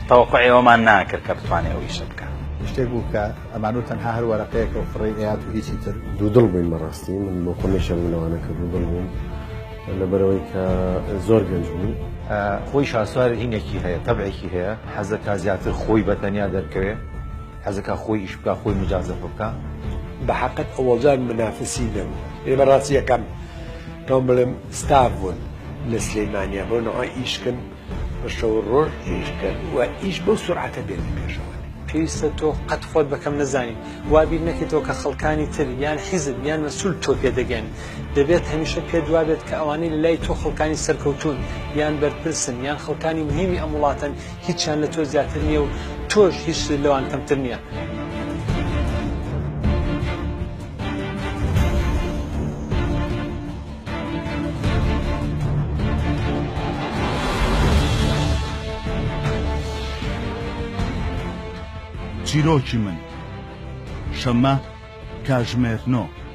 توقعي ومان ناكر كبتواني أو يشبكة اشتبوا كأمانو تنها الورقية وفريقيات وهيشي تر دودل بين مراستي من مقومش من وانا كدودل بين أنا بروي كزور جنجوني خوي شاسوار هینێکی هەیە تەبعێکی هەیە حەزەکە زیاتر خۆی بەتەنیا دەرکەوێ حەزەکە خۆی ئیش بکە خۆی مجازف بکە بحقت أول جار منافسين لهم إذا براسي كم توم بلم ستافون لسليمانيا بنا إيش كن بشور روح إيش كن وإيش بسرعة بين بيشوان پێویستە تۆ قەت خۆت بەکەم نەزانی وابیر نەکەیتەوە کە خەڵکانی تر یان حیزب یان مەسوول تۆ پێدەگەن دەبێت هەمیشە پێ دوابێت کە ئەوانەی لە لای تۆ خەڵکانی سەرکەوتون یان بەرپرسن یان خەڵکانی مهمی ئەم وڵاتن هیچیان لە تۆ زیاتر نییە و تۆش هیچ لەوان کەمتر نییە. چیرۆکی من شەمە کاژمێر 9